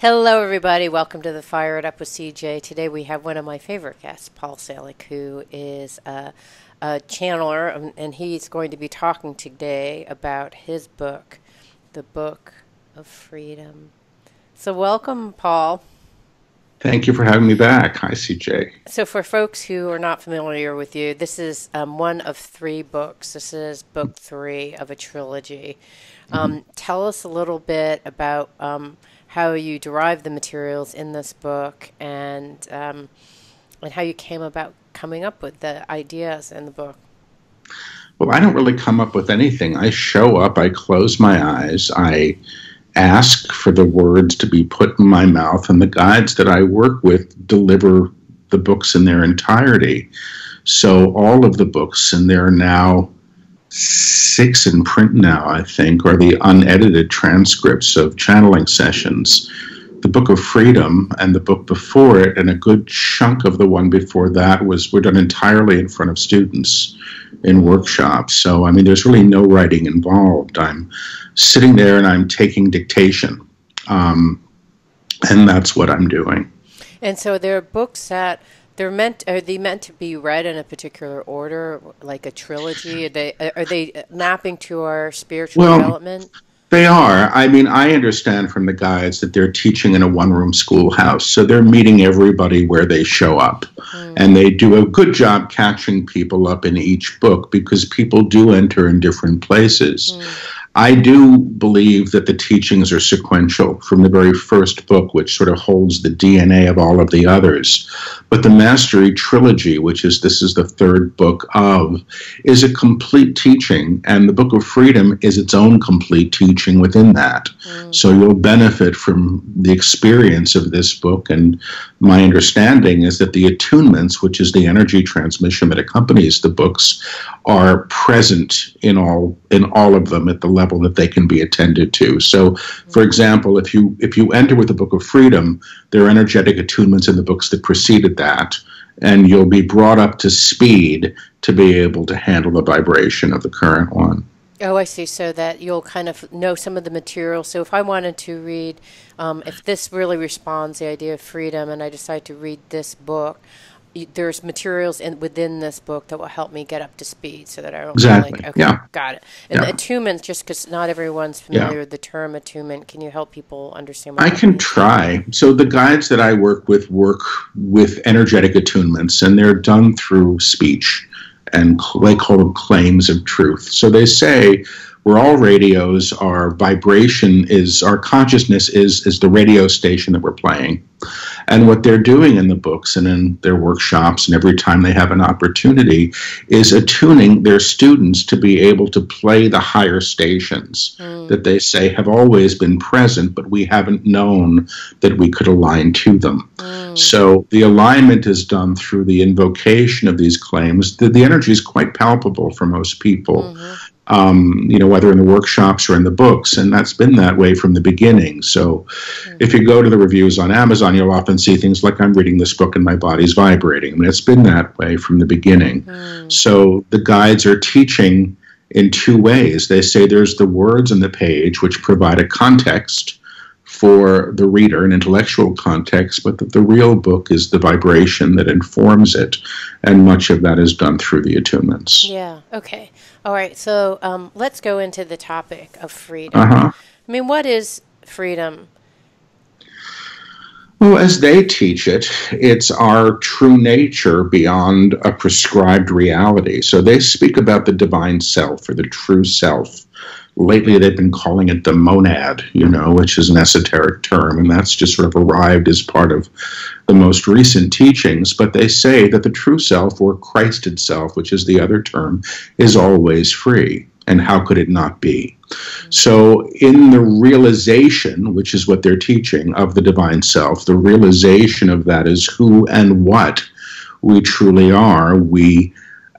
Hello, everybody. Welcome to the Fire It Up with CJ. Today we have one of my favorite guests, Paul Selig, who is a channeler, and he's going to be talking today about his book, The Book of Freedom. So welcome, Paul. Thank you for having me back. Hi, CJ. So for folks who are not familiar with you, this is one of three books. This is book 3 of a trilogy. Tell us a little bit about how you derive the materials in this book, and how you came about coming up with the ideas in the book. Well, I don't really come up with anything. I show up, I close my eyes, I ask for the words to be put in my mouth, and the guides that I work with deliver the books in their entirety. So all of the books, and there are now 6 in print now, I think, are the unedited transcripts of channeling sessions. The Book of Freedom and the book before it, and a good chunk of the one before that, were done entirely in front of students in workshops. So, I mean, there's really no writing involved. I'm sitting there and I'm taking dictation, and that's what I'm doing. And so there are books that are they meant to be read in a particular order, like a trilogy? Are they mapping to our spiritual development? They are. I mean, I understand from the guides that they're teaching in a one-room schoolhouse, so they're meeting everybody where they show up. And they do a good job catching people up in each book, because people do enter in different places. I do believe that the teachings are sequential from the very first book, which sort of holds the DNA of all of the others. But the Mastery Trilogy, this is the third book of, is a complete teaching, and the Book of Freedom is its own complete teaching within that. So you'll benefit from the experience of this book, and my understanding is that the attunements, which is the energy transmission that accompanies the books, are present in all of them at the level that they can be attended to. So, for example, if you enter with the Book of Freedom, there are energetic attunements in the books that preceded that, and you'll be brought up to speed to be able to handle the vibration of the current one. Oh, I see. So that you'll kind of know some of the material. So if I wanted to read, if this really responds to the idea of freedom, and I decide to read this book, there's materials within this book that will help me get up to speed, so that I don't Exactly. okay, got it. And attunement, just because not everyone's familiar with the term attunement, can you help people understand what I can try. So the guides that I work with energetic attunements, and they're done through speech, and they call them claims of truth. So they say we're all radios, our vibration is, our consciousness is the radio station that we're playing. And what they're doing in the books and in their workshops, and every time they have an opportunity, is attuning their students to be able to play the higher stations that they say have always been present, but we haven't known that we could align to them. So the alignment is done through the invocation of these claims. The energy is quite palpable for most people. Whether in the workshops or in the books, and that's been that way from the beginning. So if you go to the reviews on Amazon, you'll often see things like, I'm reading this book and my body's vibrating. I mean, it's been that way from the beginning. So the guides are teaching in 2 ways. They say there's the words on the page, which provide a context for the reader, an intellectual context, but that the real book is the vibration that informs it, and much of that is done through the attunements. Yeah, okay. All right, so let's go into the topic of freedom. I mean, what is freedom? Well, as they teach it, it's our true nature beyond a prescribed reality. So they speak about the divine self, or the true self. Lately, they've been calling it the monad, which is an esoteric term, and that's just sort of arrived as part of the most recent teachings. But they say that the true self, or Christ itself, which is the other term, is always free. And how could it not be? So in the realization, which is what they're teaching, of the divine self, the realization of that is who and what we truly are. We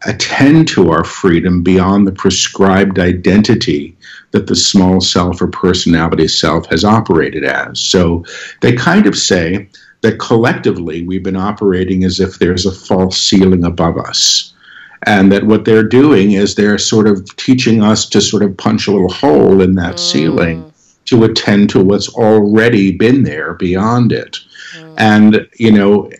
attend to our freedom beyond the prescribed identity that the small self or personality self has operated as. So they kind of say that collectively we've been operating as if there's a false ceiling above us. And that what they're doing is they're sort of teaching us to sort of punch a little hole in that ceiling to attend to what's already been there beyond it. And,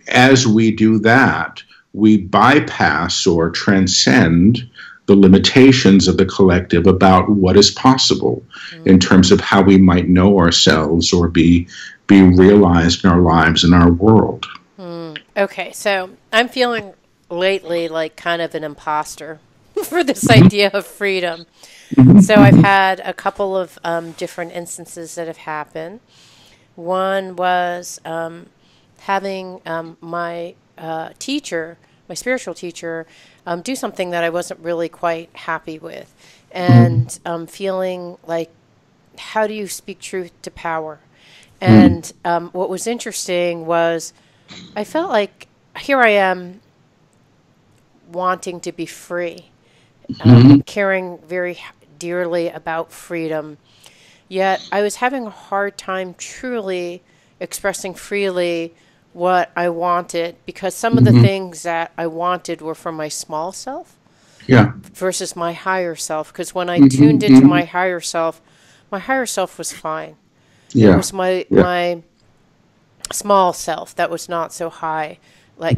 as we do that, we bypass or transcend the limitations of the collective about what is possible in terms of how we might know ourselves or be realized in our lives and our world. Okay, so I'm feeling lately like kind of an imposter for this idea of freedom. So I've had a couple of different instances that have happened. One was having my teacher, my spiritual teacher, do something that I wasn't really quite happy with, and feeling like, how do you speak truth to power? And what was interesting was I felt like here I am wanting to be free, caring very dearly about freedom, yet I was having a hard time truly expressing freely what I wanted, because some of the things that I wanted were from my small self versus my higher self. Because when I tuned into my higher self was fine. It was my small self that was not so high, like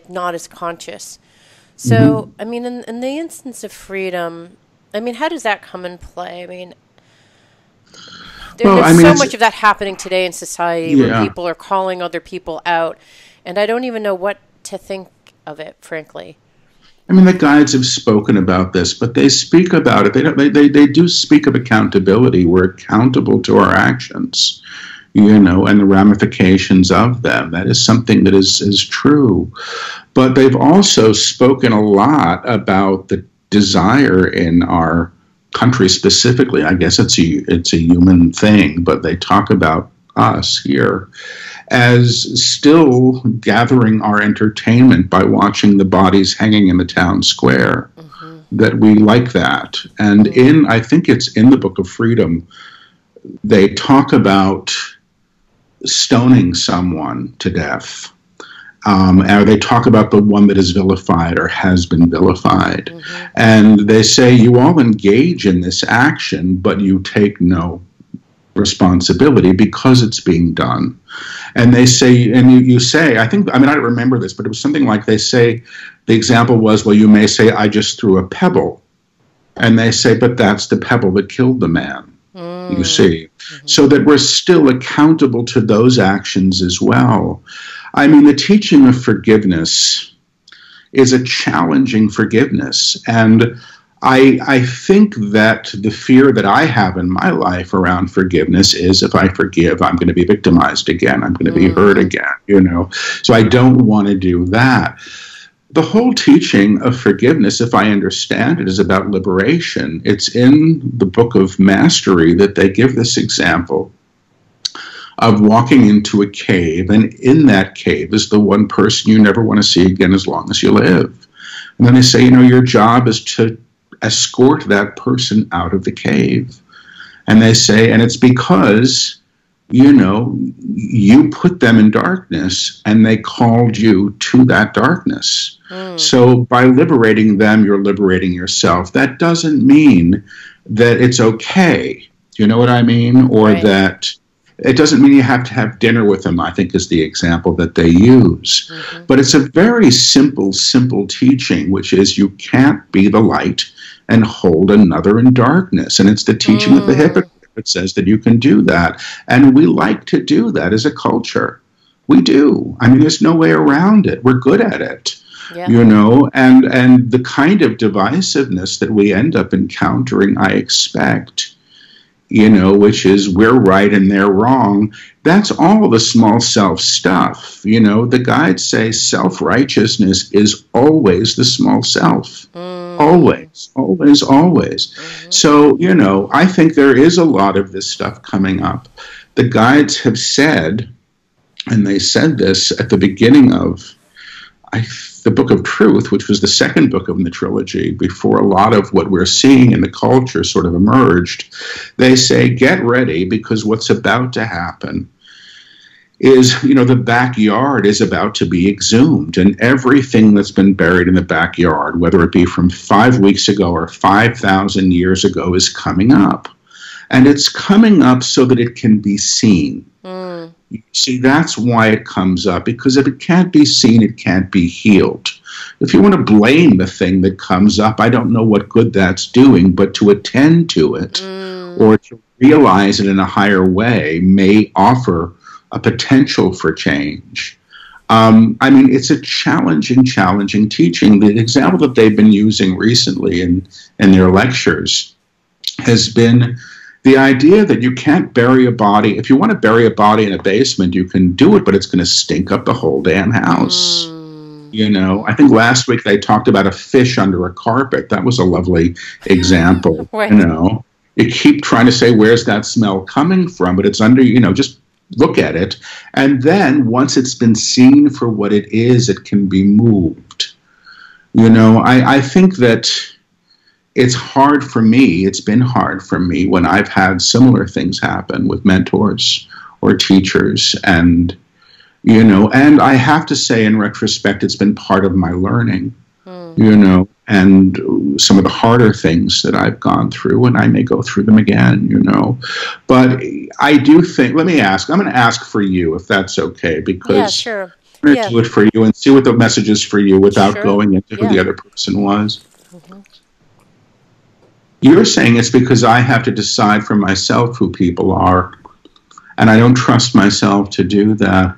not as conscious. So, I mean, in the instance of freedom, I mean, how does that come in play? I mean, there's so much of that happening today in society where people are calling other people out, and I don't even know what to think of it, frankly. I mean, the guides have spoken about this, but they speak about it. They do speak of accountability. We're accountable to our actions, and the ramifications of them. That is something that is true. But they've also spoken a lot about the desire in our country specifically. I guess it's a human thing, but they talk about us here as still gathering our entertainment by watching the bodies hanging in the town square, that we like that. And I think it's in the Book of Freedom, they talk about stoning someone to death. Or they talk about the one that is vilified or has been vilified. And they say you all engage in this action, but you take no responsibility because it's being done. And they say, and you say, I don't remember this, but it was something like they say, the example was, well, you may say, I just threw a pebble. And they say, but that's the pebble that killed the man, you see. So that we're still accountable to those actions as well. I mean, the teaching of forgiveness is a challenging forgiveness. And I think that the fear that I have in my life around forgiveness is if I forgive, I'm going to be victimized again. I'm going to be hurt again, So I don't want to do that. The whole teaching of forgiveness, if I understand it, is about liberation. It's in the Book of Mastery that they give this example of walking into a cave, and in that cave is the one person you never want to see again as long as you live. And then they say, your job is to escort that person out of the cave. And they say, and it's because, you put them in darkness and they called you to that darkness. So by liberating them, you're liberating yourself. That doesn't mean that it's okay. You know what I mean? Or that it doesn't mean you have to have dinner with them, I think is the example that they use. But it's a very simple teaching, which is you can't be the light and hold another in darkness. And it's the teaching of the hypocrite that says that you can do that. And we like to do that as a culture. We do. I mean, there's no way around it. We're good at it. And the kind of divisiveness that we end up encountering, I expect, which is we're right and they're wrong. That's all the small self stuff. The guides say self-righteousness is always the small self. Always. So, I think there is a lot of this stuff coming up. The guides have said, and they said this at the beginning of the Book of Truth, which was the second book of the trilogy, before a lot of what we're seeing in the culture sort of emerged. They say, get ready, because what's about to happen is, the backyard is about to be exhumed, and everything that's been buried in the backyard, whether it be from 5 weeks ago or 5,000 years ago, is coming up. And it's coming up so that it can be seen. Mm. You see, that's why it comes up, because if it can't be seen, it can't be healed. If you want to blame the thing that comes up, I don't know what good that's doing, but to attend to it or to realize it in a higher way may offer a potential for change. I mean, it's a challenging teaching. The example that they've been using recently in their lectures has been the idea that you can't bury a body. If you want to bury a body in a basement, you can do it, but it's going to stink up the whole damn house. You know, I think last week they talked about a fish under a carpet. That was a lovely example. Right. You know, you keep trying to say, where's that smell coming from? But it's under, you know, just look at it. And then once it's been seen for what it is, it can be moved. You know, I think that it's hard for me. It's been hard for me when I've had similar things happen with mentors or teachers. And, you know, and I have to say in retrospect, it's been part of my learning, you know, and some of the harder things that I've gone through, and I may go through them again, you know. But I do think, let me ask, I'm going to ask for you if that's okay, because yeah, sure. I'm going to do it for you and see what the message is for you without going into who the other person was. You're saying it's because I have to decide for myself who people are, and I don't trust myself to do that.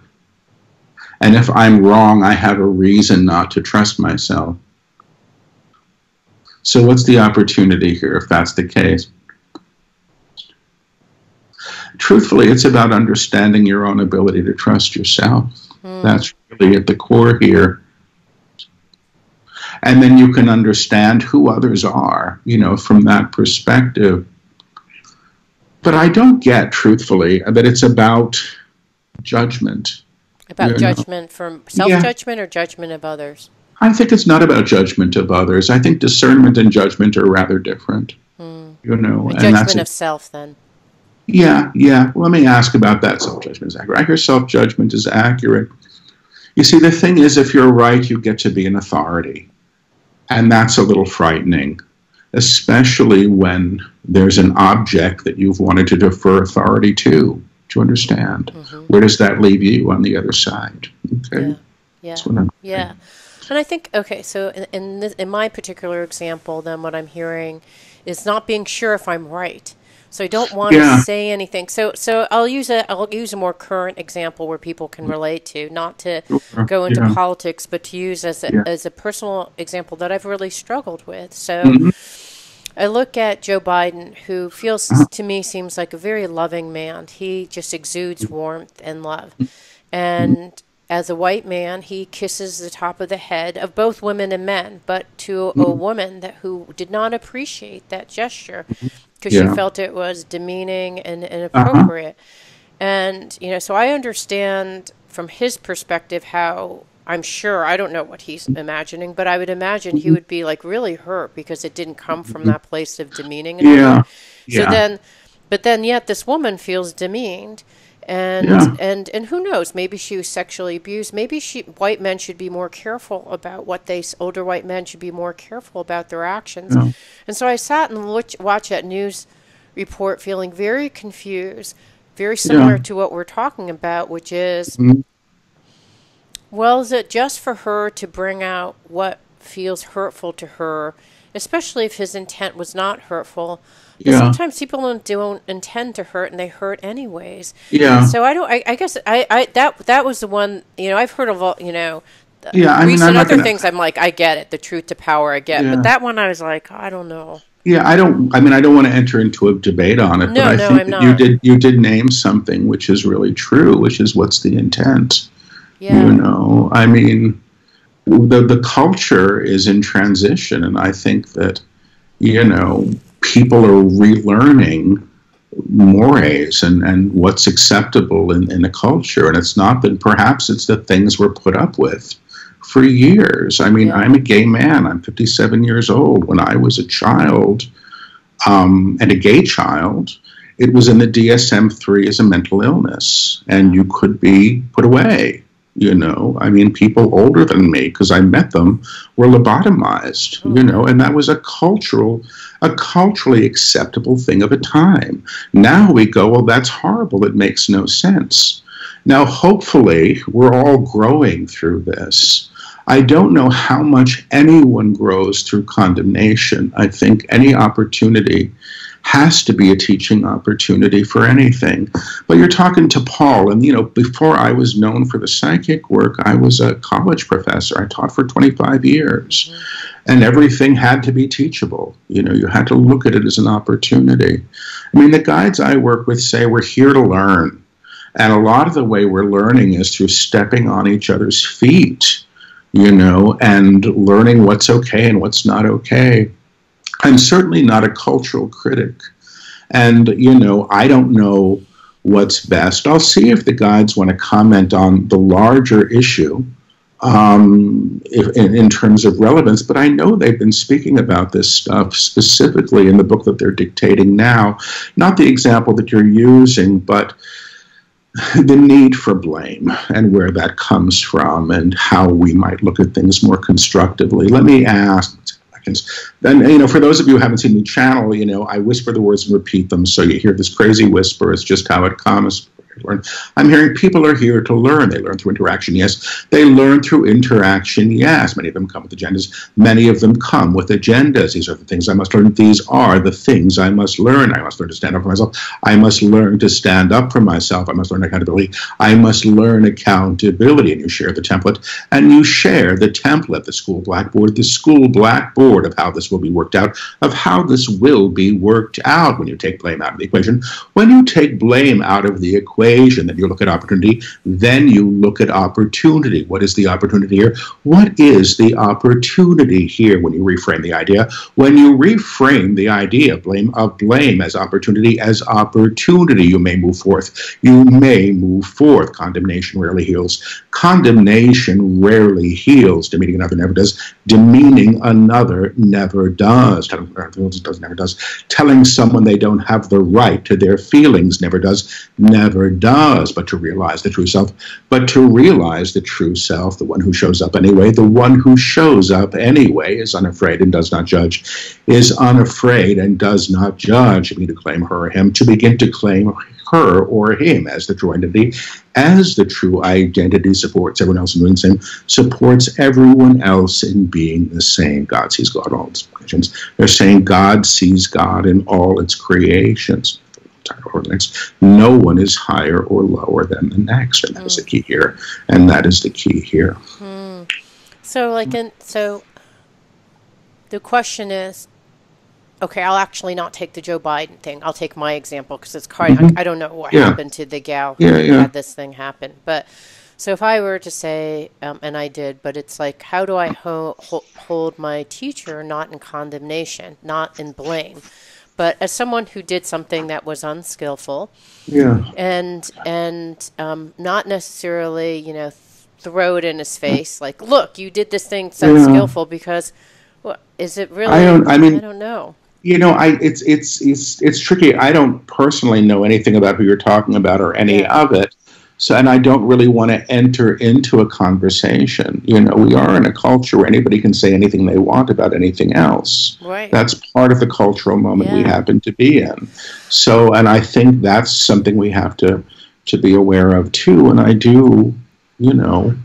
And if I'm wrong, I have a reason not to trust myself. So what's the opportunity here if that's the case? Truthfully, it's about understanding your own ability to trust yourself. That's really at the core here. And then you can understand who others are, you know, from that perspective. But I don't get, truthfully, that it's about judgment. About judgment from self-judgment or judgment of others? I think it's not about judgment of others. I think discernment and judgment are rather different. You know, a judgment of self, then. Yeah. Let me ask about that. Self-judgment is accurate. I hear self-judgment is accurate. You see, the thing is, if you're right, you get to be an authority. And that's a little frightening, especially when there's an object that you've wanted to defer authority to. Do you understand? Where does that leave you on the other side? Okay. Yeah. And I think, okay, so in my particular example, then what I'm hearing is not being sure if I'm right. So I don't want to say anything. So I'll use a more current example where people can relate to, not to go into politics, but to use as a personal example that I've really struggled with. So I look at Joe Biden, who feels to me seems like a very loving man. He just exudes warmth and love. And as a white man, he kisses the top of the head of both women and men, but to a woman who did not appreciate that gesture because she felt it was demeaning and inappropriate. And, you know, so I understand from his perspective how, I'm sure, I don't know what he's imagining, but I would imagine he would be like really hurt because it didn't come from that place of demeaning. But then yet this woman feels demeaned. And who knows? Maybe she was sexually abused. Maybe white men should be more careful about older white men should be more careful about their actions. And so I sat and watched that news report, feeling very confused, very similar to what we're talking about, which is, well, is it just for her to bring out what feels hurtful to her, especially if his intent was not hurtful? Because sometimes people don't intend to hurt, and they hurt anyways. So I guess that was the one. You know, I've heard of all. You know, recent other things. I'm like, I get it. The truth to power, I get. But that one, I was like, I don't know. Yeah, I don't want to enter into a debate on it. But I think that you did name something which is really true, which is what's the intent. You know, I mean, the culture is in transition, and I think that, you know, people are relearning mores and what's acceptable in a culture. And it's not that, perhaps it's the things we're put up with for years. I mean, I'm a gay man. I'm 57 years old. When I was a child, and a gay child, it was in the DSM-3 as a mental illness, and you could be put away. I mean, people older than me, because I met them, were lobotomized, and that was a culturally acceptable thing of a time. Now we go, well, that's horrible. It makes no sense. Now, hopefully, we're all growing through this. I don't know how much anyone grows through condemnation. I think any opportunity has to be a teaching opportunity for anything. But you're talking to Paul, and before I was known for the psychic work, I was a college professor. I taught for 25 years, and everything had to be teachable. You had to look at it as an opportunity. I mean, the guides I work with say we're here to learn, and a lot of the way we're learning is through stepping on each other's feet, and learning what's okay and what's not okay. I'm certainly not a cultural critic. And, I don't know what's best. I'll see if the guides want to comment on the larger issue in terms of relevance. But I know they've been speaking about this stuff specifically in the book that they're dictating now. Not the example that you're using, but the need for blame and where that comes from and how we might look at things more constructively. Let me ask. And, for those of you who haven't seen the channel, I whisper the words and repeat them, so you hear this crazy whisper. It's just how it comes. I'm hearing people are here to learn. They learn through interaction, yes. They learn through interaction, yes. Many of them come with agendas. Many of them come with agendas. These are the things I must learn. These are the things I must learn. I must learn to stand up for myself. I must learn to stand up for myself. I must learn accountability. I must learn accountability. And you share the template. And you share the template, the school blackboard of how this will be worked out, of how this will be worked out when you take blame out of the equation. When you take blame out of the equation, then you look at opportunity, then you look at opportunity. What is the opportunity here? What is the opportunity here when you reframe the idea? When you reframe the idea of blame as opportunity, you may move forth. You may move forth. Condemnation rarely heals. Condemnation rarely heals. Demeaning another never does. Demeaning another never does. Never does. Telling someone they don't have the right to their feelings never does. Never does. But to realize the true self, the one who shows up anyway, is unafraid and does not judge, is unafraid and does not judge. You need to claim her or him, to begin to claim her or him as the true identity, supports everyone else in doing the same, supports everyone else in being the same. God sees God in all its creations. They're saying God sees God in all its creations. No one is higher or lower than the next, and that is the key here. And that is the key here. So the question is, okay, I'll actually not take the Joe Biden thing. I'll take my example because it's hard. I don't know what happened to the gal who had this thing happen. But so if I were to say, and I did, but it's like, how do I hold my teacher not in condemnation, not in blame, but as someone who did something that was unskillful, and not necessarily, throw it in his face, like, look, you did this thing so unskillful, because, well, is it really? I don't know. It's tricky. I don't personally know anything about who you're talking about or any of it. So, and I don't really want to enter into a conversation. We are in a culture where anybody can say anything they want about anything else. Right. That's part of the cultural moment we happen to be in. So, and I think that's something we have to be aware of too. And I do, wonder,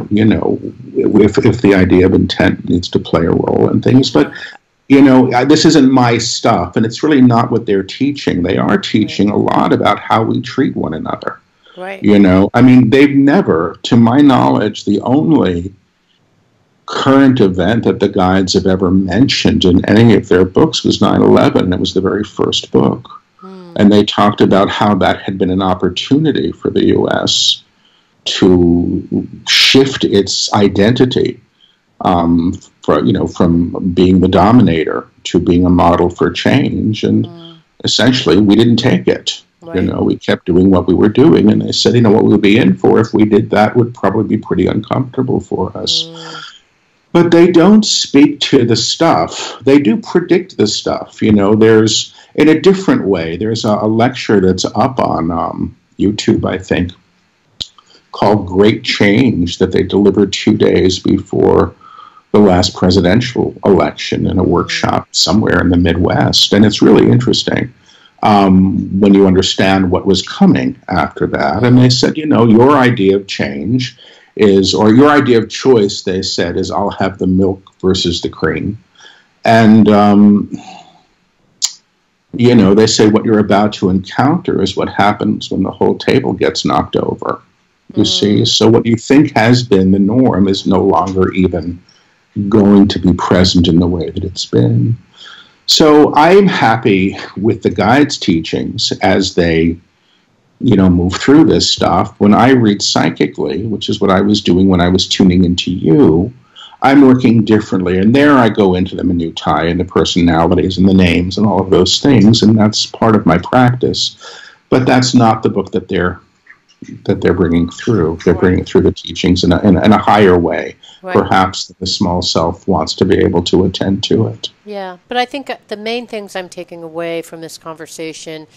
if the idea of intent needs to play a role in things. But this isn't my stuff, and it's really not what they're teaching. They are teaching a lot about how we treat one another. Right. They've never, to my knowledge, the only current event that the guides have ever mentioned in any of their books was 9/11. It was the very first book. And they talked about how that had been an opportunity for the U.S. to shift its identity from being the dominator to being a model for change. And essentially, we didn't take it. Right. We kept doing what we were doing. And they said, what we would be in for if we did that would probably be pretty uncomfortable for us. But they don't speak to the stuff. They do predict the stuff. There's, in a different way, there's a lecture that's up on YouTube, I think, called Great Change that they delivered 2 days before the last presidential election in a workshop somewhere in the Midwest. And it's really interesting when you understand what was coming after that. And they said, your idea of change is, or your idea of choice, they said, is I'll have the milk versus the cream. And, they say what you're about to encounter is what happens when the whole table gets knocked over. You see? So what you think has been the norm is no longer even going to be present in the way that it's been. So I'm happy with the guides' teachings as they, move through this stuff. When I read psychically, which is what I was doing when I was tuning into you, I'm working differently. And there I go into the minutiae and the personalities and the names and all of those things. And that's part of my practice. But that's not the book that they're bringing through. They're bringing through the teachings in a higher way. Right. Perhaps the small self wants to be able to attend to it. Yeah, but I think the main things I'm taking away from this conversation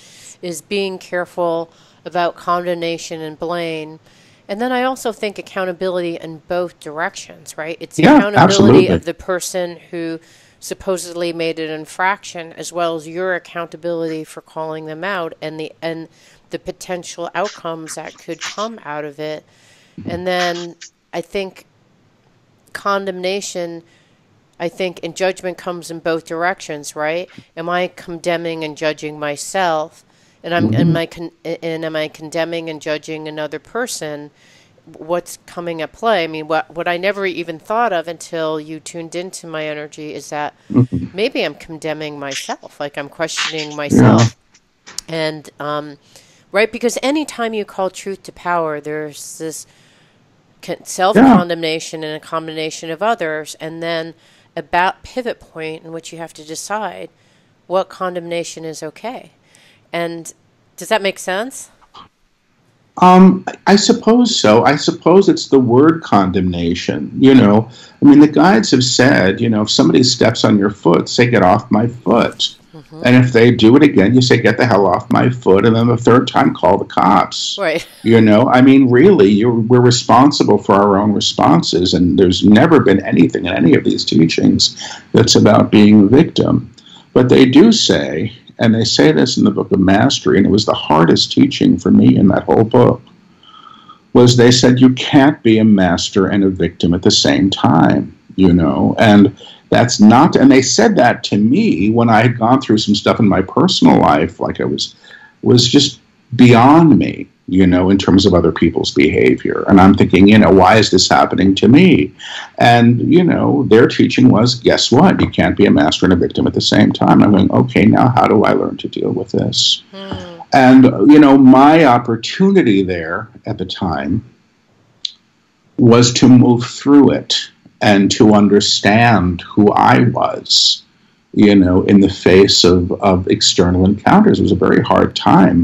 is being careful about condemnation and blame. And then I also think accountability in both directions, right? It's the accountability absolutely. Of the person who supposedly made an infraction, as well as your accountability for calling them out and the potential outcomes that could come out of it. And then I think condemnation, and judgment comes in both directions, right? Am I condemning and judging myself? And am I condemning and judging another person? What's coming at play? I mean, what I never even thought of until you tuned into my energy is that maybe I'm condemning myself, like I'm questioning myself. Yeah. And right, because anytime you call truth to power, there's this self-condemnation and a condemnation of others, and then about pivot point in which you have to decide what condemnation is okay. And does that make sense? I suppose so. I suppose it's the word condemnation. The guides have said, if somebody steps on your foot, say, get off my foot. And if they do it again, you say, get the hell off my foot. And then the third time, call the cops. Right. Really, we're responsible for our own responses. And there's never been anything in any of these teachings that's about being a victim. But they do say, and they say this in the Book of Mastery, and it was the hardest teaching for me in that whole book, was they said you can't be a master and a victim at the same time, and that's not, and they said that to me when I had gone through some stuff in my personal life, like I was just beyond me, in terms of other people's behavior. And I'm thinking, why is this happening to me? And, their teaching was, guess what? You can't be a master and a victim at the same time. I'm going, okay, now how do I learn to deal with this? And, my opportunity there at the time was to move through it and to understand who I was, in the face of external encounters. It was a very hard time.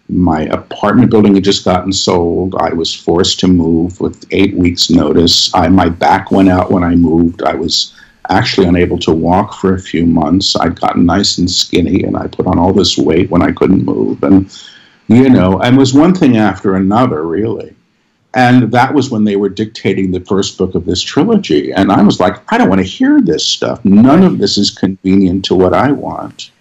My apartment building had just gotten sold. I was forced to move with 8 weeks' notice. My back went out when I moved. I was actually unable to walk for a few months. I'd gotten nice and skinny, and I put on all this weight when I couldn't move. And, and it was one thing after another, really. And that was when they were dictating the first book of this trilogy. And I was like, I don't want to hear this stuff. None of this is convenient to what I want.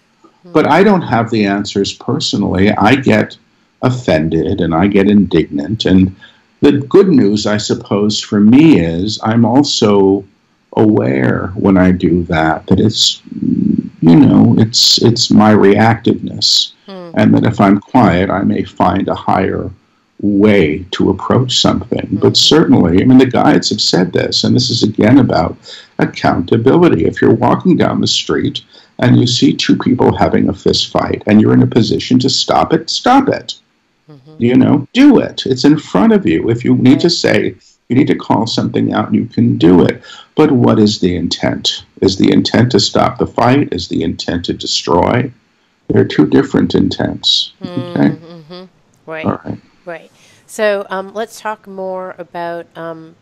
But I don't have the answers personally. I get offended and I get indignant. And the good news, I suppose, for me is I'm also aware when I do that it's, it's my reactiveness. And that if I'm quiet, I may find a higher way to approach something. But certainly, the guides have said this, and this is again about accountability. If you're walking down the street and you see two people having a fist fight and you're in a position to stop it, stop it. Do it. It's in front of you. If you need to say, you need to call something out, you can do it. But what is the intent? Is the intent to stop the fight? Is the intent to destroy? They're two different intents. Okay? Right. All right. Right. So let's talk more about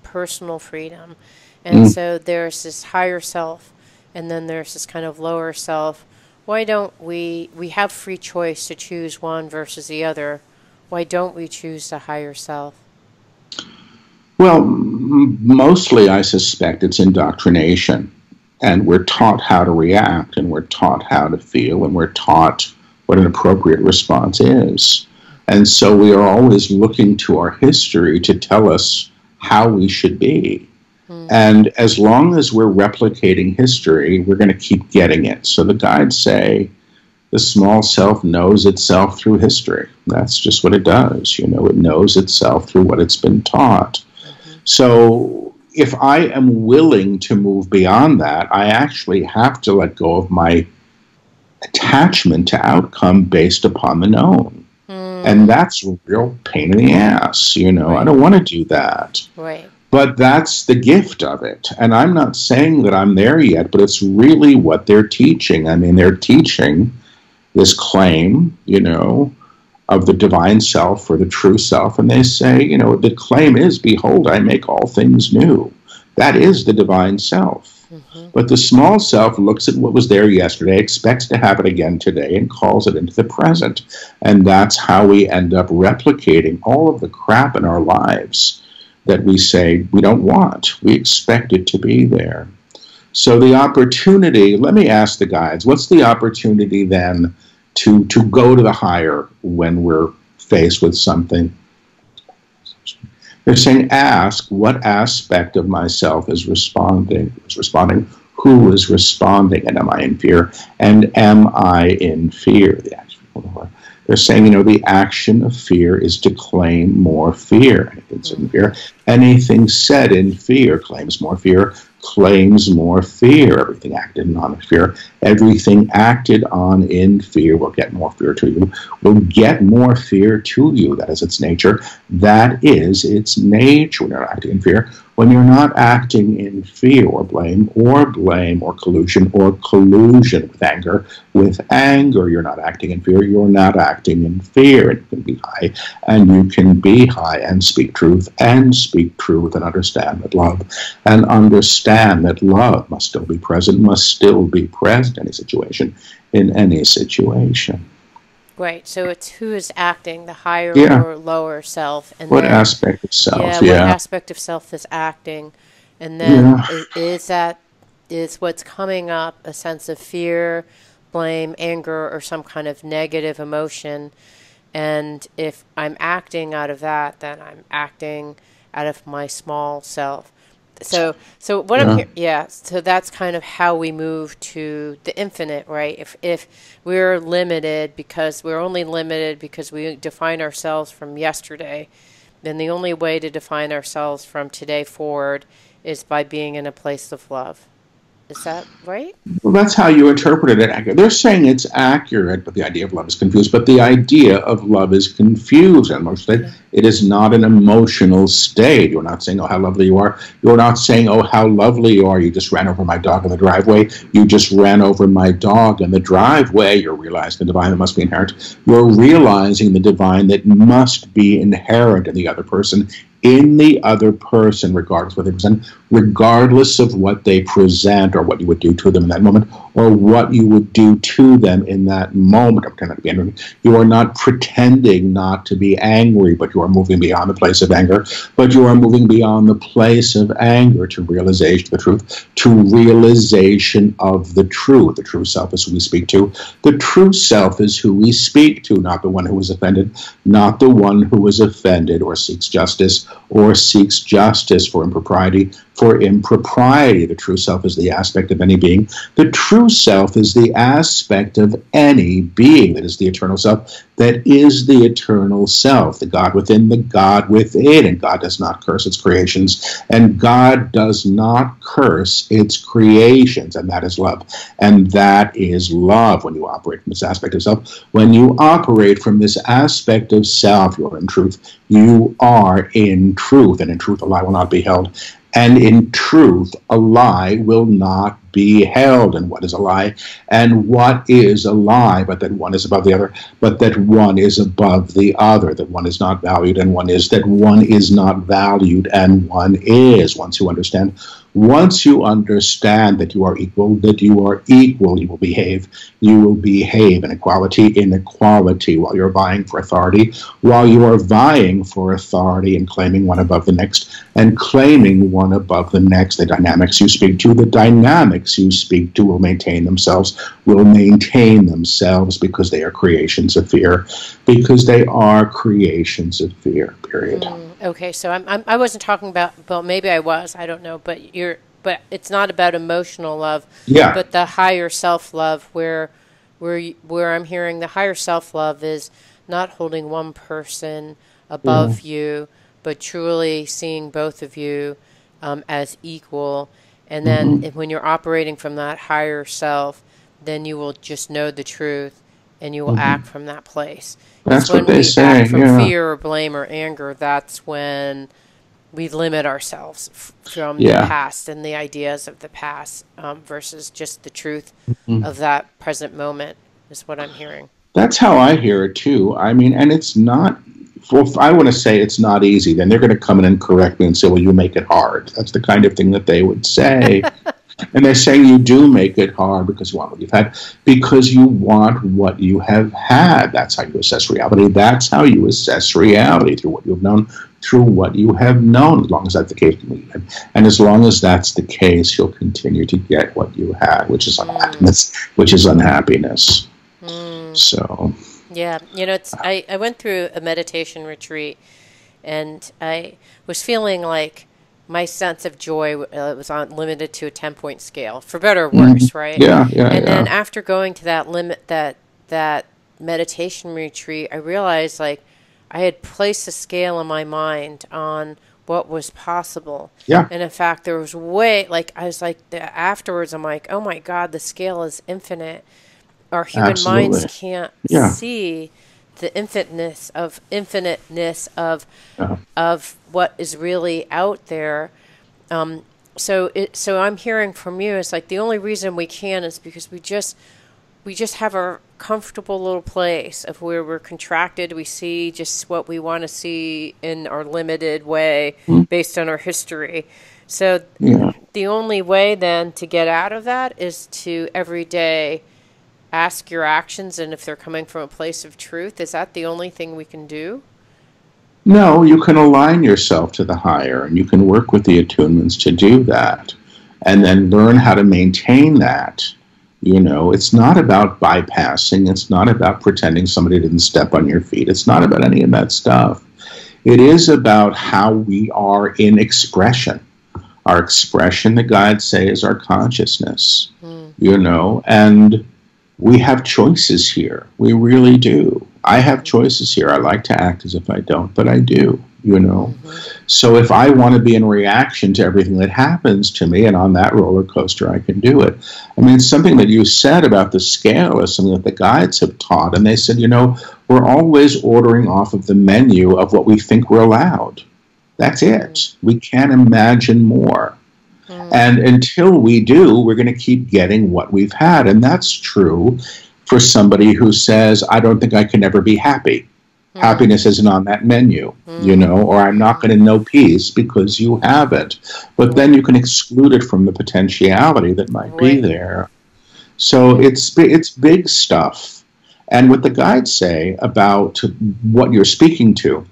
personal freedom. And so there's this higher self, and then there's this kind of lower self. Why don't we have free choice to choose one versus the other. Why don't we choose the higher self? Well, mostly I suspect it's indoctrination. And we're taught how to react, and we're taught how to feel, and we're taught what an appropriate response is. And so we are always looking to our history to tell us how we should be. And as long as we're replicating history, we're going to keep getting it. So the guides say the small self knows itself through history. That's just what it does. You know, it knows itself through what it's been taught. So if I am willing to move beyond that, I actually have to let go of my attachment to outcome based upon the known. And that's a real pain in the ass. You know, I don't want to do that. Right. But that's the gift of it. And I'm not saying that I'm there yet, but it's really what they're teaching. I mean, they're teaching this claim, you know, of the divine self or the true self. And they say, you know, the claim is, behold, I make all things new. That is the divine self. But the small self looks at what was there yesterday, expects to have it again today, and calls it into the present. And that's how we end up replicating all of the crap in our lives that we say we don't want. We expect it to be there. So the opportunity, let me ask the guides, what's the opportunity then to go to the higher when we're faced with something? They're saying, ask what aspect of myself is responding, who is responding, and am I in fear? And am I in fear? They're saying, you know, the action of fear is to claim more fear. Anything's in fear. Anything said in fear claims more fear, claims more fear. Everything acted on in fear. Everything acted on in fear will get more fear to you, will get more fear to you. That is its nature. That is its nature. When you're acting in fear, when you're not acting in fear or blame or collusion with anger, you're not acting in fear, you're not acting in fear. And you can be high, and you can be high and speak truth and understand that love, and understand that love must still be present in any situation. Right. So it's who is acting, the higher or lower self, and what then, aspect of self? what aspect of self is acting, and then is what's coming up a sense of fear, blame, anger, or some kind of negative emotion. And if I'm acting out of that, then I'm acting out of my small self. So what I'm hearing, so that's kind of how we move to the infinite, right? If we're limited because we define ourselves from yesterday, then the only way to define ourselves from today forward is by being in a place of love. Is that right? Well, that's how you interpret it. They're saying it's accurate, but the idea of love is confused. But the idea of love is confused. It is not an emotional state. You're not saying, oh, how lovely you are. You're not saying, oh, how lovely you are. You just ran over my dog in the driveway. You just ran over my dog in the driveway. You're realizing the divine that must be inherent. You're realizing the divine that must be inherent in the other person, regardless of what they present or what you would do to them in that moment, or what you would do to them in that moment. You are not pretending not to be angry, but you are moving beyond the place of anger. But you are moving beyond the place of anger to realization of the truth, to realization of the truth. The true self is who we speak to. The true self is who we speak to, not the one who is offended, not the one who is offended or seeks justice for impropriety. For impropriety, the true self is the aspect of any being. The true self is the aspect of any being that is the eternal self, that is the eternal self, the God within, the God within. And God does not curse its creations, and God does not curse its creations, and that is love. And that is love when you operate from this aspect of self. When you operate from this aspect of self, you are in truth. You are in truth, and in truth a lie will not be held. And in truth, a lie will not beheld, and what is a lie, and what is a lie, but that one is above the other, but that one is above the other, that one is not valued and one is, that one is not valued and one is. Once you understand that you are equal, you will behave. You will behave in equality while you're vying for authority, and claiming one above the next, and claiming one above the next. The dynamics you speak to will maintain themselves, because they are creations of fear, period. Okay, so I wasn't talking about, well, maybe I was, I don't know, but it's not about emotional love, yeah, but the higher self-love, where I'm hearing the higher self-love is not holding one person above you, but truly seeing both of you as equal. And then when you're operating from that higher self, then you will just know the truth and you will act from that place. That's when what they we say. act from fear or blame or anger, that's when we limit ourselves from the past and the ideas of the past versus just the truth of that present moment, is what I'm hearing. That's how I hear it too. I mean, and it's not, well, I want to say it's not easy. Then they're going to come in and correct me and say, well, you make it hard. That's the kind of thing that they would say. And they're saying you do make it hard because you want what you've had, because you want what you have had. That's how you assess reality. That's how you assess reality, through what you've known, through what you have known, as long as that's the case. And as long as that's the case, you'll continue to get what you had, which is unhappiness. So. Yeah, I went through a meditation retreat, and I was feeling like my sense of joy was limited to a 10-point scale, for better or worse, right? Yeah. Then after going to that meditation retreat, I realized like I had placed a scale in my mind on what was possible. Yeah. And in fact, there was afterwards, I'm like, oh my God, the scale is infinite. Our human minds can't see the infiniteness of what is really out there. So I'm hearing from you, it's like the only reason we can is because we just have our comfortable little place of where we're contracted. We see just what we want to see in our limited way based on our history. So the only way then to get out of that is to every day ask your actions, and if they're coming from a place of truth. Is that the only thing we can do? No, you can align yourself to the higher, and you can work with the attunements to do that, and then learn how to maintain that. It's not about bypassing. It's not about pretending somebody didn't step on your feet. It's not about any of that stuff. It is about how we are in expression. Our expression, the guides say, is our consciousness, and we have choices here. We really do. I have choices here. I like to act as if I don't, but I do, So if I want to be in reaction to everything that happens to me, and on that roller coaster, I can do it. I mean, it's something that you said about the scale is something that the guides have taught. And they said, we're always ordering off of the menu of what we think we're allowed. That's it. We can't imagine more. And until we do, we're going to keep getting what we've had. And that's true for somebody who says, I don't think I can ever be happy. Happiness isn't on that menu, or I'm not going to know peace because you haven't. But then you can exclude it from the potentiality that might be there. So it's big stuff. And what the guides say about what you're speaking to,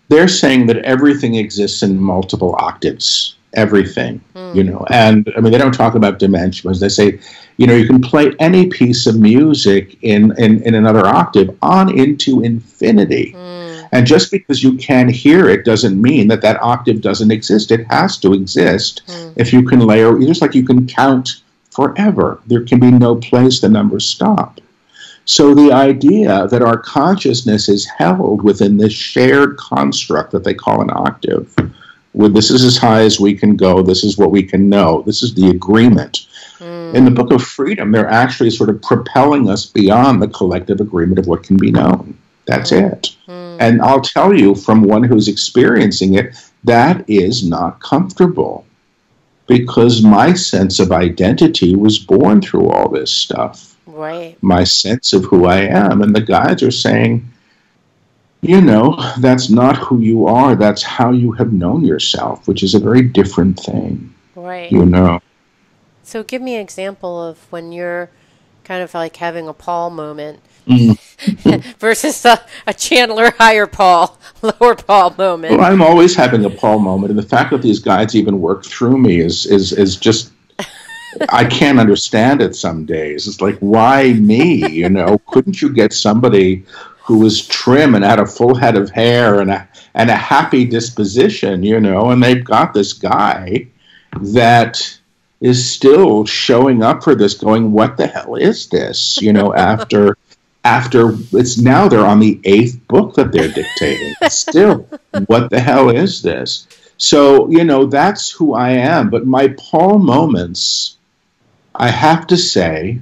they're saying that everything exists in multiple octaves. Everything, and I mean, they don't talk about dimensions. They say, you can play any piece of music in another octave on into infinity. And just because you can hear it doesn't mean that octave doesn't exist. It has to exist. If you can layer, just like you can count forever, there can be no place the numbers stop. So the idea that our consciousness is held within this shared construct that they call an octave, this is as high as we can go, this is what we can know, this is the agreement. In the Book of Freedom, they're actually sort of propelling us beyond the collective agreement of what can be known. That's it. And I'll tell you, from one who's experiencing it, that is not comfortable. because my sense of identity was born through all this stuff. Right. My sense of who I am. And the guides are saying, that's not who you are. That's how you have known yourself, which is a very different thing. Right. So give me an example of when you're kind of like having a Paul moment versus a Chandler higher Paul, lower Paul moment. Well, I'm always having a Paul moment, and the fact that these guides even work through me is just, I can't understand it some days. It's like, why me? Couldn't you get somebody who was trim and had a full head of hair and a happy disposition, and they've got this guy that is still showing up for this, going, what the hell is this? After it's now they're on the 8th book that they're dictating. Still, what the hell is this? So, that's who I am. But my Paul moments, I have to say,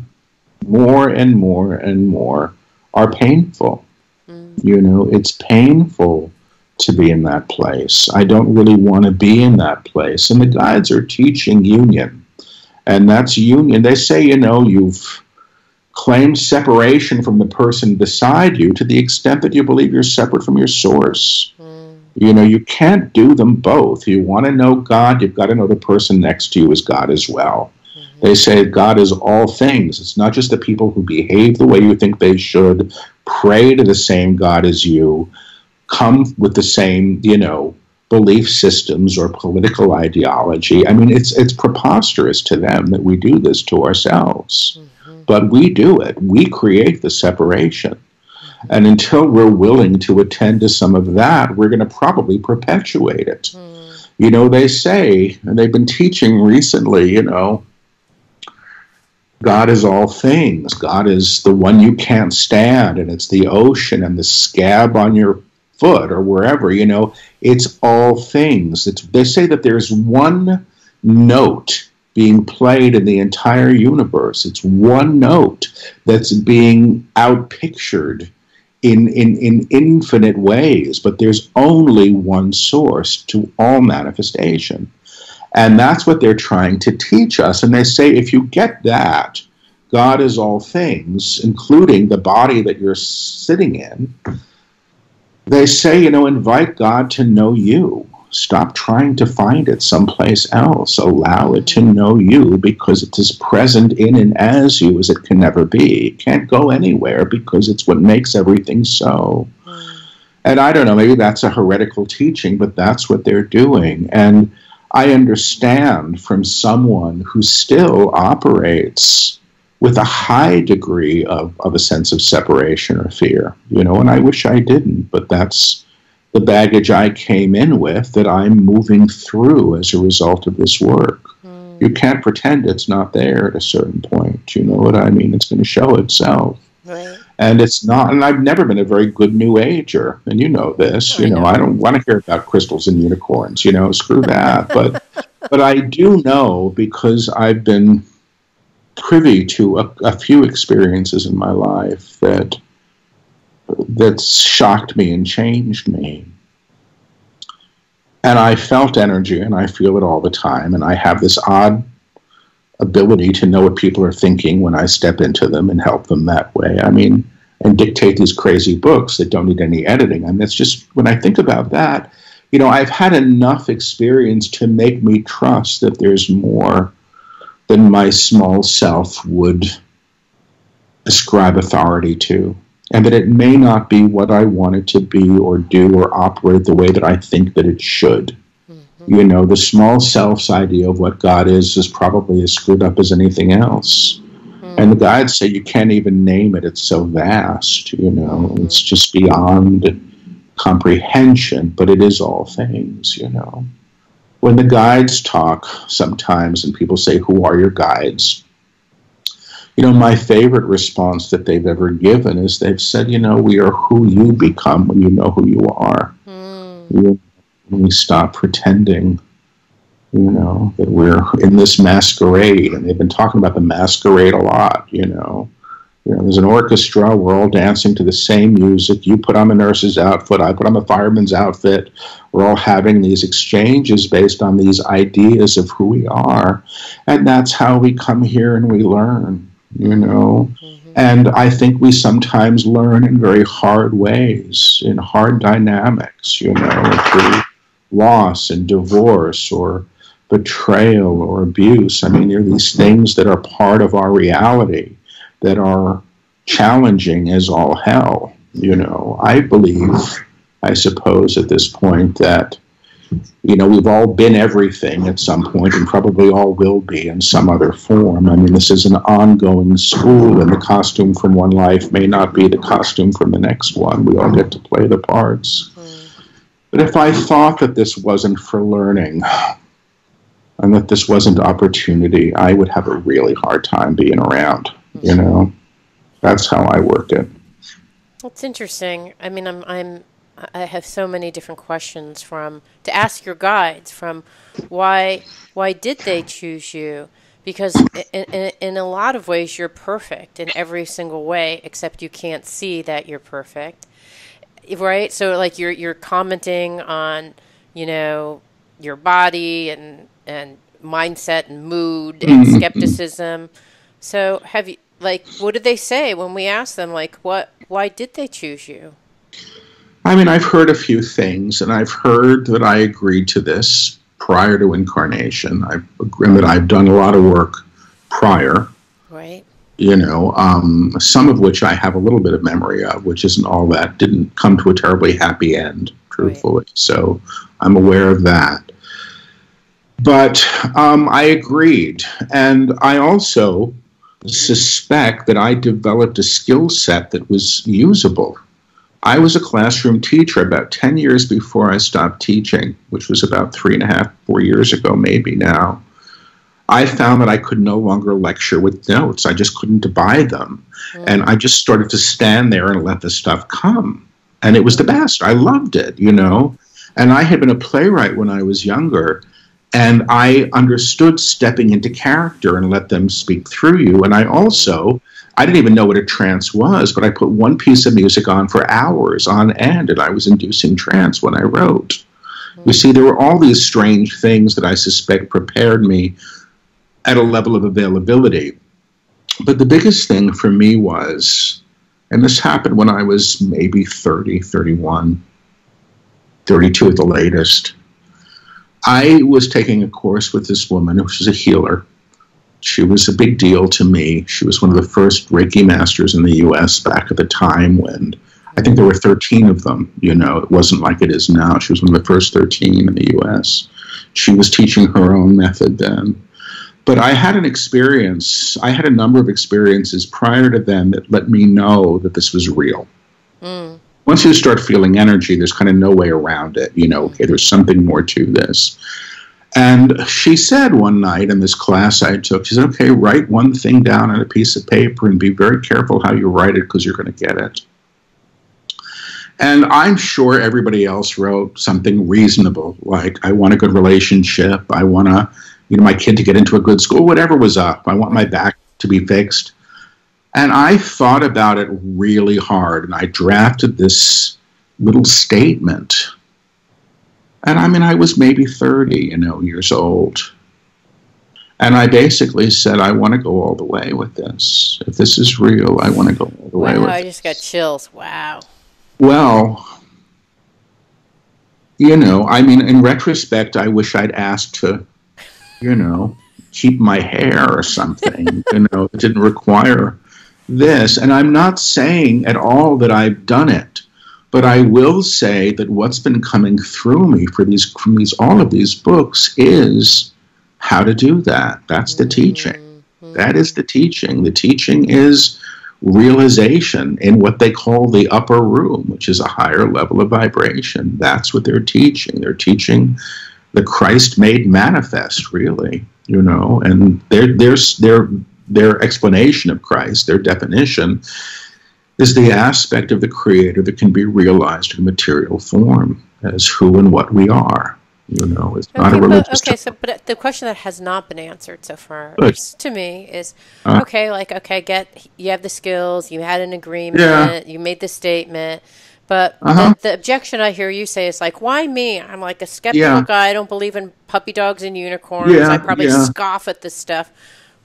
more and more and more are painful. It's painful to be in that place. I don't really want to be in that place. And the guides are teaching union. And that's union. They say, you've claimed separation from the person beside you to the extent that you believe you're separate from your source. You can't do them both. You want to know God, you've got to know the person next to you is God as well. They say God is all things. It's not just the people who behave the way you think they should, pray to the same God as you, come with the same, belief systems or political ideology. I mean, it's preposterous to them that we do this to ourselves. But we do it. We create the separation. And until we're willing to attend to some of that, we're going to probably perpetuate it. They say, and they've been teaching recently, God is all things. God is the one you can't stand, and it's the ocean and the scab on your foot or wherever, it's all things. They say that there's one note being played in the entire universe. It's one note that's being outpictured in infinite ways, but there's only one source to all manifestation. And that's what they're trying to teach us. And they say, if you get that, God is all things, including the body that you're sitting in, they say, invite God to know you. Stop trying to find it someplace else. Allow it to know you, because it's as present in and as you as it can never be. It can't go anywhere because it's what makes everything so. And I don't know, maybe that's a heretical teaching, but that's what they're doing. And I understand from someone who still operates with a high degree of a sense of separation or fear, and I wish I didn't, but that's the baggage I came in with that I'm moving through as a result of this work. You can't pretend it's not there at a certain point, you know what I mean? It's going to show itself. Right. And it's not, and I've never been a very good New Ager, and you know this, I don't want to hear about crystals and unicorns, screw that, but I do know, because I've been privy to a few experiences in my life that shocked me and changed me. And I felt energy, and I feel it all the time, and I have this odd ability to know what people are thinking when I step into them and help them that way. I mean, and dictate these crazy books that don't need any editing. I mean, it's just, when I think about that, I've had enough experience to make me trust that there's more than my small self would ascribe authority to, and that it may not be what I want it to be or do or operate the way that I think that it should. The small self's idea of what God is probably as screwed up as anything else. And the guides say you can't even name it. It's so vast, It's just beyond comprehension, but it is all things, When the guides talk sometimes and people say, who are your guides? My favorite response that they've ever given is they've said, we are who you become when you know who you are. When we stop pretending, that we're in this masquerade. And they've been talking about the masquerade a lot, You know, there's an orchestra. We're all dancing to the same music. You put on the nurse's outfit. I put on the fireman's outfit. We're all having these exchanges based on these ideas of who we are. And that's how we come here and we learn, you know. Mm-hmm. And I think we sometimes learn in very hard ways, in hard dynamics, you know, through loss and divorce or betrayal or abuse. I mean, there are these things that are part of our reality that are challenging as all hell. You know, I believe, I suppose at this point that, you know, we've all been everything at some point and probably all will be in some other form. I mean, this is an ongoing school, and the costume from one life may not be the costume from the next one. We all get to play the parts. But if I thought that this wasn't for learning and that this wasn't opportunity, I would have a really hard time being around. You know, that's how I work it. That's interesting. I mean, I have so many different questions to ask your guides, from why did they choose you? Because in a lot of ways you're perfect in every single way, except you can't see that you're perfect, right? So like you're commenting on, you know, your body and mindset and mood and skepticism. So have you, like, what did they say when we asked them, like, why did they choose you? I mean, I've heard a few things, and I've heard that I agreed to this prior to incarnation. I've agreed that I've done a lot of work prior. Right. You know, some of which I have a little bit of memory of, which isn't all that, didn't come to a terribly happy end, truthfully. Right. So I'm aware of that. But I agreed, and I also suspect that I developed a skill set that was usable. I was a classroom teacher about 10 years before I stopped teaching, which was about 3.5, 4 years ago, maybe now. I found that I could no longer lecture with notes. I just couldn't buy them. And I just started to stand there and let the stuff come. And it was the best. I loved it, you know. And I had been a playwright when I was younger. And I understood stepping into character and let them speak through you. And I didn't even know what a trance was, but I put one piece of music on for hours on end, and I was inducing trance when I wrote. You see, there were all these strange things that I suspect prepared me at a level of availability. But the biggest thing for me was, and this happened when I was maybe 30, 31, 32 at the latest, I was taking a course with this woman who was a healer. She was a big deal to me. She was one of the first Reiki masters in the U.S. back at the time when, I think there were 13 of them. You know, it wasn't like it is now. She was one of the first 13 in the U.S. She was teaching her own method then. But I had an experience, I had a number of experiences prior to then that let me know that this was real. Once you start feeling energy, there's kind of no way around it. You know, okay, there's something more to this. And she said one night in this class I took, she said, okay, write one thing down on a piece of paper and be very careful how you write it because you're going to get it. And I'm sure everybody else wrote something reasonable, like I want a good relationship, I want my kid to get into a good school, whatever was up. I want my back to be fixed. And I thought about it really hard, and I drafted this little statement. And I mean, I was maybe 30, years old. And I basically said, I want to go all the way with this. If this is real, I want to go all the way with it. I just got chills. Wow. Well, I mean, in retrospect, I wish I'd asked to, keep my hair or something. It didn't require this. And I'm not saying at all that I've done it. But I will say that what's been coming through me from all of these books is how to do that. That's the teaching. That is the teaching. The teaching is realization in what they call the upper room, which is a higher level of vibration. That's what they're teaching. They're teaching the Christ made manifest, really, and their explanation of Christ, their definition, is the aspect of the Creator that can be realized in material form as who and what we are, It's not a religious Okay, so temple. but the question that has not been answered so far Good. to me is, Uh, okay, like get you have the skills, you had an yeah. agreement, you made the statement, but Uh-huh. the objection I hear you say is like, why me? I'm like a skeptical Yeah. guy. I don't believe in puppy dogs and unicorns. I Yeah. probably Yeah. scoff at this stuff.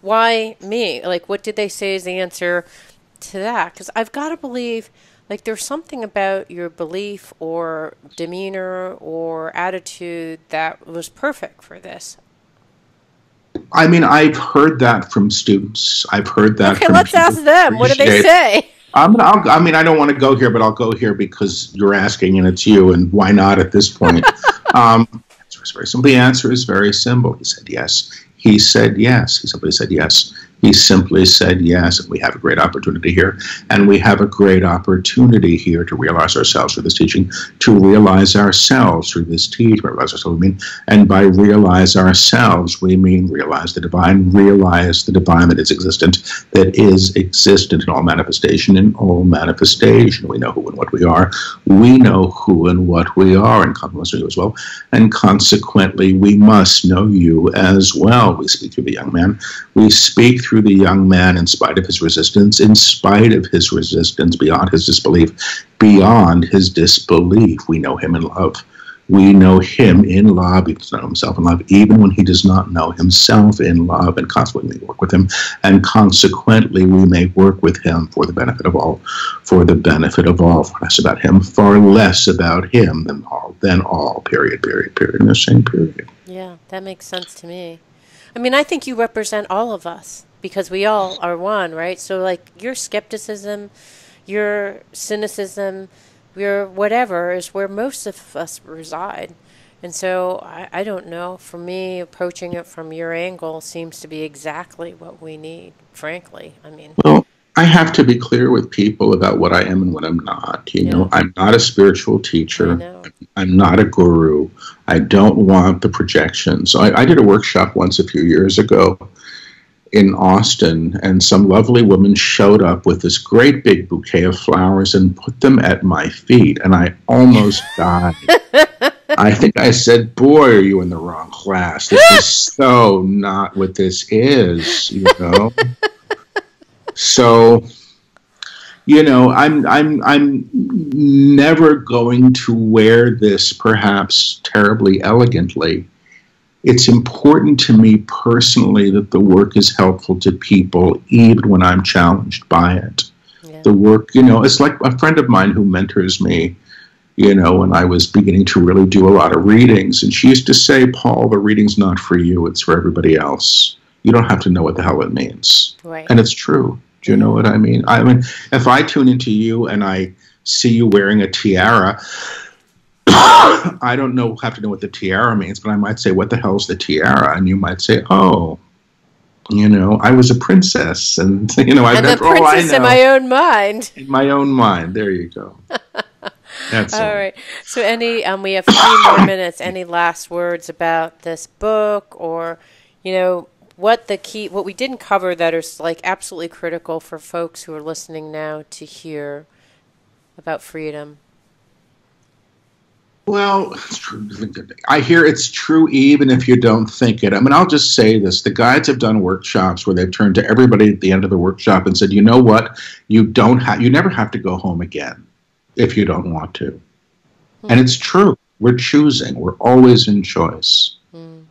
Why me? Like, what did they say is the answer to that? Because I've got to believe, like, there's something about your belief or demeanor or attitude that was perfect for this. I mean, I've heard that from students. I've heard that Okay, from let's people ask who them. What do they appreciate. say? I mean, I don't want to go here, but I'll go here because you're asking and it's you, and why not at this point? Answer is very simple. The answer is very simple. He said yes. He said yes. He simply said yes. He simply said yes, and we have a great opportunity here. And we have a great opportunity here to realize ourselves through this teaching, to realize ourselves through this teaching, realize ourselves, we mean, and by realize ourselves, we mean realize the divine that is existent in all manifestation, We know who and what we are. We know who and what we are, and consequently you as well. And consequently, we must know you as well. We speak through the young man. We speak through the young man in spite of his resistance, beyond his disbelief, beyond his disbelief. We know him in love. We know him in love. He does not know himself in love, even when he does not know himself in love, and consequently work with him. And consequently, we may work with him for the benefit of all, far less about him, far less about him than all, period, in the same period. Yeah, that makes sense to me. I mean, I think you represent all of us because we all are one, right? So, like, your skepticism, your cynicism, your whatever is where most of us reside. And so, I don't know. For me, approaching it from your angle seems to be exactly what we need, frankly. I mean, Well, I have to be clear with people about what I am and what I'm not. yeah, I'm not a spiritual I teacher. know. I'm not a guru. I don't want the projections. So I did a workshop once a few years ago in Austin, and some lovely woman showed up with this great big bouquet of flowers and put them at my feet, and I almost died. I think I said, boy, are you in the wrong class. This is so not what this is. So, I'm never going to wear this perhaps terribly elegantly. It's important to me personally that the work is helpful to people, even when I'm challenged by it. Yeah. The work, it's like a friend of mine who mentors me, when I was beginning to really do a lot of readings. And she used to say, Paul, the reading's not for you, it's for everybody else. You don't have to know what the hell it means. Right. And it's true. Do you know what I mean? I mean, if I tune into you and I see you wearing a tiara, I don't have to know what the tiara means, but I might say, what the hell's the tiara? And you might say, oh, I was a princess. And, I'm a that's all I princess in know. my own mind. In my own mind. There you go. That's all. All right. So we have 3 more minutes. Any last words about this book or, what we didn't cover that is like absolutely critical for folks who are listening now to hear about freedom? Well, it's true. I hear it's true even if you don't think it. I mean, I'll just say this. The guides have done workshops where they've turned to everybody at the end of the workshop and said, you know what? You never have to go home again if you don't want to. And it's true. We're choosing. We're always in choice.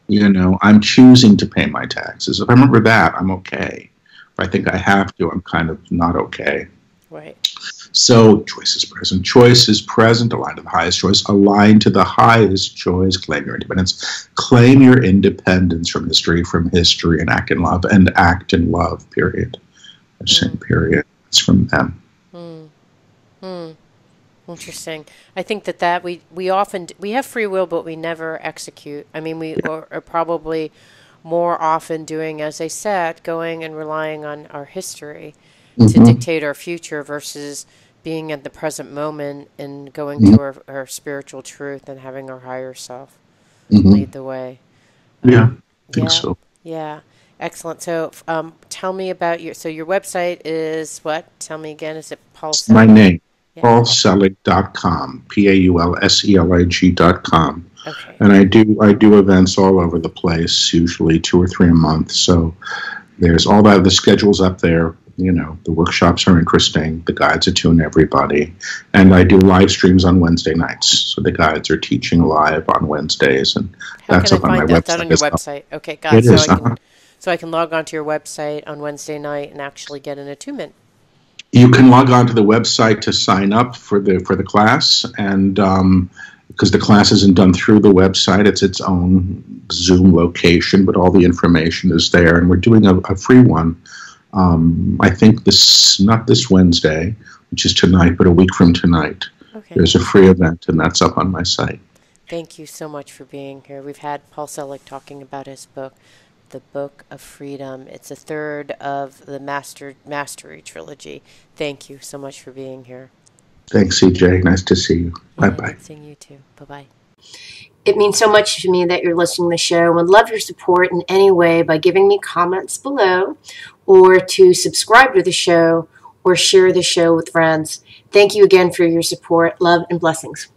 I'm choosing to pay my taxes. If I remember that, I'm okay. If I think I have to, I'm kind of not okay. Right. So choice is present. Choice is present. Align to the highest choice. Align to the highest choice. Claim your independence. Claim your independence from history, and act in love. And act in love, period. Same period. It's from them. Interesting. I think that we often we have free will, but we never execute. I mean, we are probably more often doing, as I said, going and relying on our history to dictate our future versus being at the present moment and going to our spiritual truth and having our higher self lead the way. I think so. Yeah. Excellent. So tell me about your website is what? Tell me again. Is it Paul Selig? My name. PaulSelig.com, PaulSelig.com. Okay. And I do events all over the place, usually 2 or 3 a month. So there's all that. The schedule's up there. You know, the workshops are interesting. The guides attune everybody. And I do live streams on Wednesday nights. So the guides are teaching live on Wednesdays, and How can that's I up on my find that on website your as well. website? Okay, God. It is. So I can log onto your website on Wednesday night and actually get an attunement. You can log on to the website to sign up for the class, and because the class isn't done through the website, it's its own Zoom location, but all the information is there. And we're doing a free one. I think not this Wednesday, which is tonight, but a week from tonight. Okay. There's a free event, and that's up on my site. Thank you so much for being here. We've had Paul Selig talking about his book, The Book of Freedom. It's a third of the Mastery trilogy. Thank you so much for being here. Thanks, CJ. Nice to see you. Yeah, Bye-bye. good seeing you too. Bye-bye. It means so much to me that you're listening to the show. I would love your support in any way by giving me comments below, or to subscribe to the show, or share the show with friends. Thank you again for your support. Love and blessings.